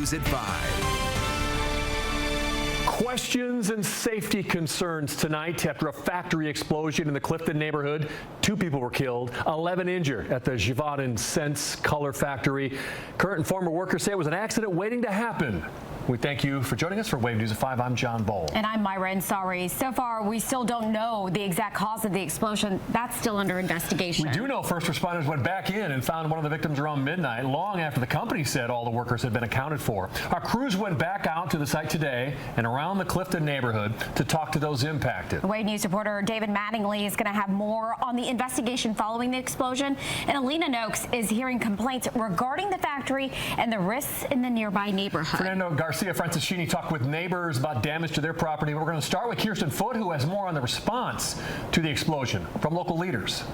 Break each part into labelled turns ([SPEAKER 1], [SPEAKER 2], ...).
[SPEAKER 1] News at 5.
[SPEAKER 2] Questions and safety concerns tonight after a factory explosion in the Clifton neighborhood. 2 people were killed, 11 injured at the Givaudan Sense Color Factory. Current and former workers say it was an accident waiting to happen. We thank you for joining us for Wave News at 5. I'm John Boll.
[SPEAKER 3] And I'm Myra Ansari. So far, we still don't know the exact cause of the explosion. That's still under investigation.
[SPEAKER 2] We do know first responders went back in and found one of the victims around midnight, long after the company said all the workers had been accounted for. Our crews went back out to the site today and around the Clifton neighborhood to talk to those impacted.
[SPEAKER 3] Wave News reporter David Mattingly is going to have more on the investigation following the explosion. And Alina Noakes is hearing complaints regarding the factory and the risks in the nearby neighborhood.
[SPEAKER 2] Fernando Garcia Franciscini talked with neighbors about damage to their property. We're going to start with Kirsten Foote, who has more on the response to the explosion from local leaders.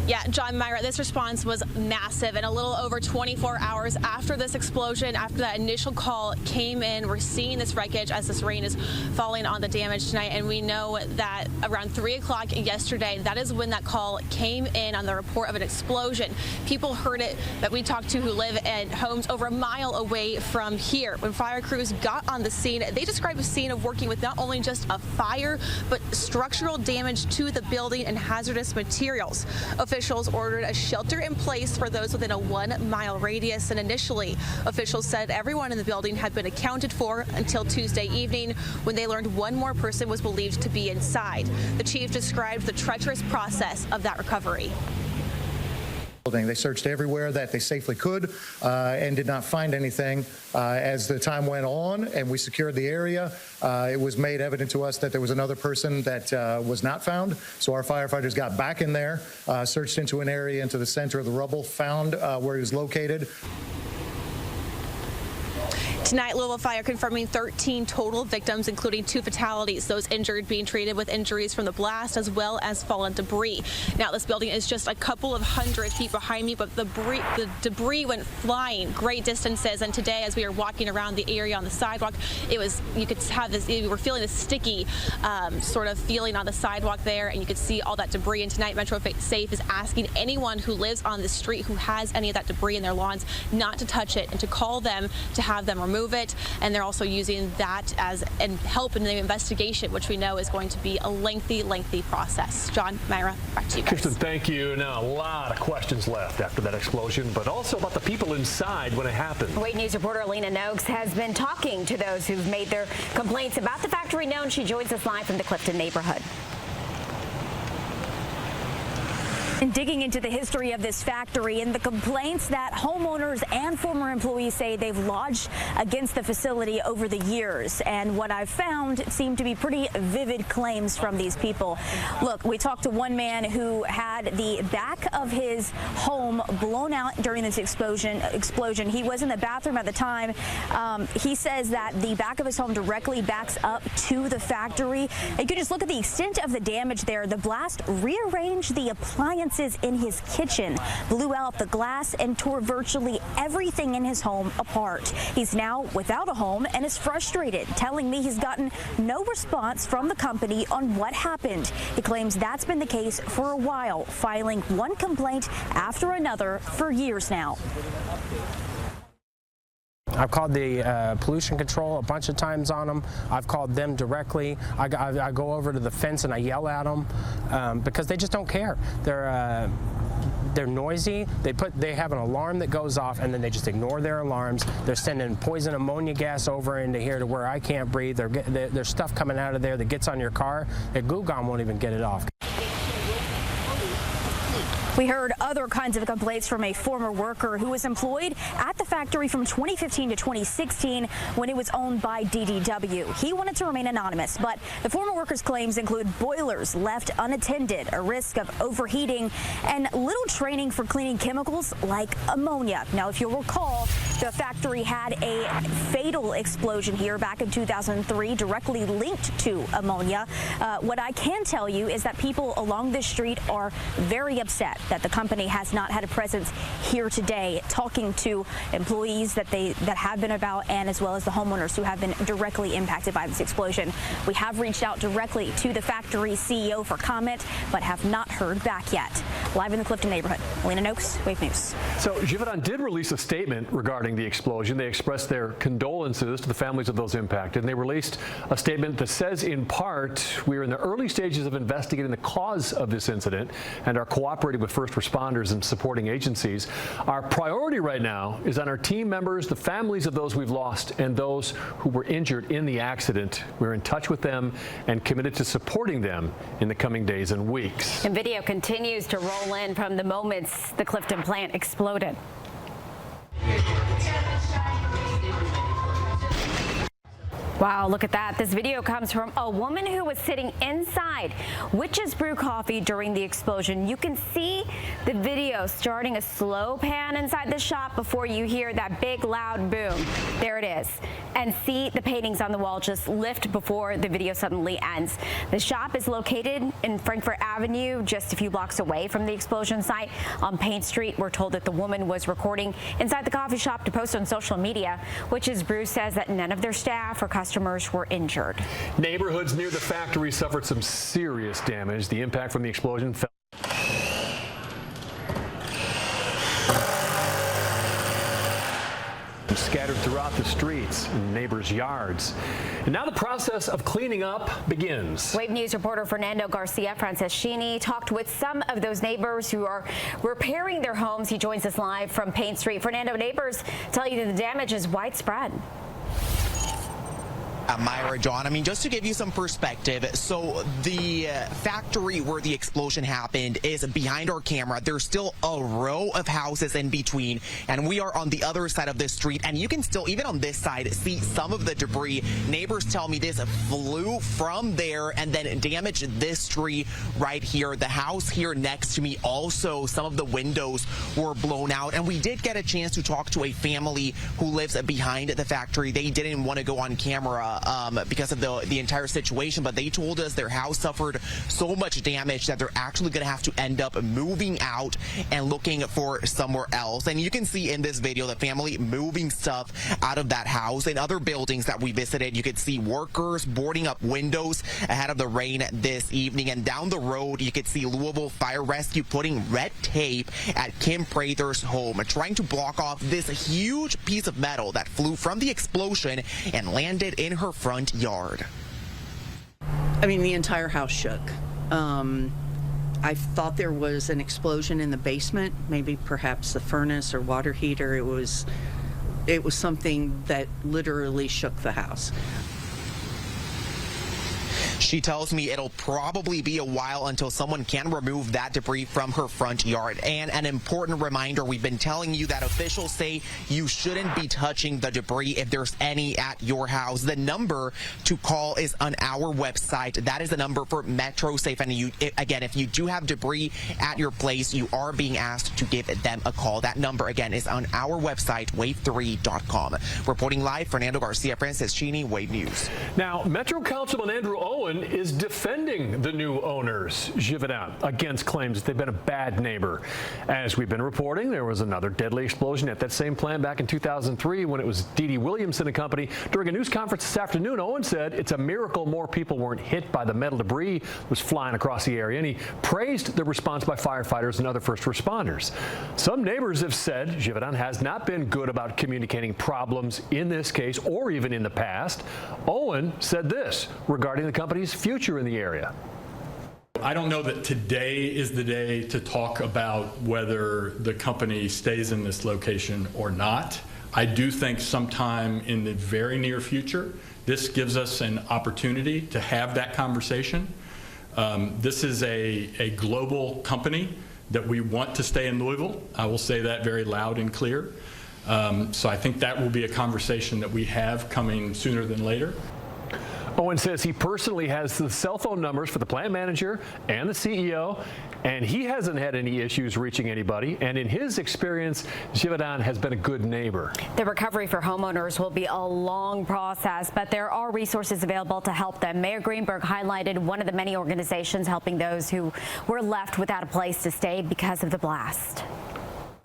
[SPEAKER 4] Yeah, John, Myra, this response was massive, and a little over 24 hours after this explosion, after that initial call came in, we're seeing this wreckage as this rain is falling on the damage tonight, and we know that around 3 o'clock yesterday, that is when that call came in on the report of an explosion. People heard it that we talked to who live in homes over a mile away from here. When fire crews got on the scene, they described a scene of working with not only just a fire, but structural damage to the building and hazardous materials. Officials ordered a shelter in place for those within a 1-mile radius, and initially officials said everyone in the building had been accounted for until Tuesday evening when they learned one more person was believed to be inside. The chief described the treacherous process of that recovery.
[SPEAKER 5] They searched everywhere that they safely could and did not find anything. As the time went on and we secured the area, it was made evident to us that there was another person that was not found. So our firefighters got back in there, searched into an area into the center of the rubble, found where he was located.
[SPEAKER 4] Tonight, Louisville Fire confirming 13 total victims, including 2 fatalities, those injured being treated with injuries from the blast as well as fallen debris. Now, this building is just a couple of hundred feet behind me, but the debris went flying great distances. And today, as we were walking around the area on the sidewalk, you could have this, you were feeling this sticky sort of feeling on the sidewalk there, and you could see all that debris. And tonight, Metro Safe is asking anyone who lives on the street who has any of that debris in their lawns not to touch it and to call them to have them remove it. And they're also using that as help in the investigation, which we know is going to be a lengthy process. John, Myra, back to you guys.
[SPEAKER 2] Kirsten, thank you. Now, a lot of questions left after that explosion, but also about the people inside when it happened.
[SPEAKER 3] Wave News reporter Alina Noakes has been talking to those who've made their complaints about the factory known. She joins us live from the Clifton neighborhood. And digging into the history of this factory and the complaints that homeowners and former employees say they've lodged against the facility over the years. And what I've found seem to be pretty vivid claims from these people. Look, we talked to one man who had the back of his home blown out during this explosion. He was in the bathroom at the time. He says that the back of his home directly backs up to the factory. You can just look at the extent of the damage there. The blast rearranged the appliances in his kitchen, blew out the glass, and tore virtually everything in his home apart. He's now without a home and is frustrated, telling me he's gotten no response from the company on what happened. He claims that's been the case for a while, filing one complaint after another for years now.
[SPEAKER 6] I've called the pollution control a bunch of times on them. I've called them directly. I go over to the fence and I yell at them because they just don't care. They're noisy. They have an alarm that goes off and then they just ignore their alarms. They're sending poison ammonia gas over into here to where I can't breathe. There's stuff coming out of there that gets on your car that Givaudan won't even get it off.
[SPEAKER 3] We heard other kinds of complaints from a former worker who was employed at the factory from 2015 to 2016 when it was owned by DDW. He wanted to remain anonymous, but the former worker's claims include boilers left unattended, a risk of overheating, and little training for cleaning chemicals like ammonia. Now, if you'll recall, the factory had a fatal explosion here back in 2003 directly linked to ammonia. What I can tell you is that people along this street are very upset. that the company has not had a presence here today, talking to employees that have been about, and as well as the homeowners who have been directly impacted by this explosion. We have reached out directly to the factory CEO for comment, but have not heard back yet. Live in the Clifton neighborhood, Alina Noakes, Wave News. So
[SPEAKER 2] Givaudan did release a statement regarding the explosion. They expressed their condolences to the families of those impacted, and they released a statement that says, in part, we are in the early stages of investigating the cause of this incident and are cooperating with first responders and supporting agencies. Our priority right now is on our team members, the families of those we've lost, and those who were injured in the accident. We're in touch with them and committed to supporting them in the coming days and weeks.
[SPEAKER 1] And video continues to roll in from the moments the Clifton plant exploded. Wow, look at that. This video comes from a woman who was sitting inside Witch's Brew Coffee during the explosion. You can see the video starting a slow pan inside the shop before you hear that big loud boom. There it is. And see the paintings on the wall just lift before the video suddenly ends. The shop is located in Frankfort Avenue, just a few blocks away from the explosion site on Payne Street. We're told that the woman was recording inside the coffee shop to post on social media. Witch's Brew says that none of their staff or customers were injured.
[SPEAKER 2] Neighborhoods near the factory suffered some serious damage. The impact from the explosion fell scattered throughout the streets and neighbors' yards. And now the process of cleaning up begins.
[SPEAKER 1] Wave News reporter Fernando Garcia Franceschini talked with some of those neighbors who are repairing their homes. He joins us live from Payne Street. Fernando, neighbors tell you that the damage is widespread.
[SPEAKER 7] Myra, John, I mean, just to give you some perspective, so the factory where the explosion happened is behind our camera. There's still a row of houses in between, and we are on the other side of the street, and you can still, even on this side, see some of the debris. Neighbors tell me this flew from there and then damaged this tree right here. The house here next to me also, some of the windows were blown out, and we did get a chance to talk to a family who lives behind the factory. They didn't want to go on camera because of the entire situation, but they told us their house suffered so much damage that they're actually going to have to end up moving out and looking for somewhere else. And you can see in this video the family moving stuff out of that house. In other buildings that we visited, you could see workers boarding up windows ahead of the rain this evening. And down the road, you could see Louisville Fire Rescue putting red tape at Kim Prather's home, trying to block off this huge piece of metal that flew from the explosion and landed in her front yard.
[SPEAKER 8] I mean, the entire house shook. I thought there was an explosion in the basement, maybe perhaps the furnace or water heater. It was something that literally shook the house.
[SPEAKER 7] She tells me it'll probably be a while until someone can remove that debris from her front yard. And an important reminder, we've been telling you that officials say you shouldn't be touching the debris if there's any at your house. The number to call is on our website. That is the number for MetroSafe. And again, if you do have debris at your place, you are being asked to give them a call. That number, again, is on our website, wave3.com. Reporting live, Fernando Garcia Franceschini, Wave News.
[SPEAKER 2] Now, Metro Councilman Andrew Owen is defending the new owners, Givaudan, against claims that they've been a bad neighbor. As we've been reporting, there was another deadly explosion at that same plant back in 2003 when it was D.D. Williamson and company. During a news conference this afternoon, Owen said it's a miracle more people weren't hit by the metal debris that was flying across the area, and he praised the response by firefighters and other first responders. Some neighbors have said Givaudan has not been good about communicating problems in this case or even in the past. Owen said this regarding the company's future in the area.
[SPEAKER 9] I don't know that today is the day to talk about whether the company stays in this location or not. I do think sometime in the very near future, this gives us an opportunity to have that conversation. This is a global company that we want to stay in Louisville. I will say that very loud and clear. So I think that will be a conversation that we have coming sooner than later.
[SPEAKER 2] Owen says he personally has the cell phone numbers for the plant manager and the CEO, and he hasn't had any issues reaching anybody. And in his experience, Givaudan has been a good neighbor.
[SPEAKER 1] The recovery for homeowners will be a long process, but there are resources available to help them. Mayor Greenberg highlighted one of the many organizations helping those who were left without a place to stay because of the blast.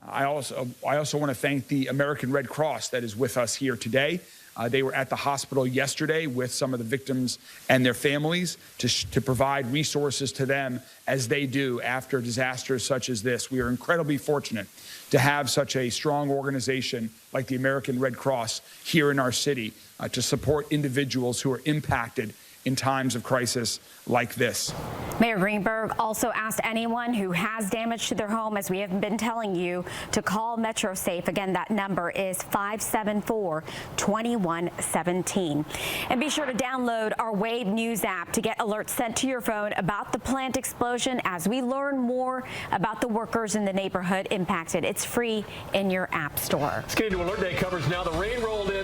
[SPEAKER 10] I also want to thank the American Red Cross that is with us here today. They were at the hospital yesterday with some of the victims and their families to provide resources to them as they do after disasters such as this. We are incredibly fortunate to have such a strong organization like the American Red Cross here in our city to support individuals who are impacted in times of crisis like this.
[SPEAKER 1] Mayor Greenberg also asked anyone who has damage to their home, as we have been telling you, to call MetroSafe. Again, that number is 574-2117. And be sure to download our Wave News app to get alerts sent to your phone about the plant explosion as we learn more about the workers in the neighborhood impacted. It's free in your app store.
[SPEAKER 2] Let's get into Alert Day coverage now. The rain rolled in.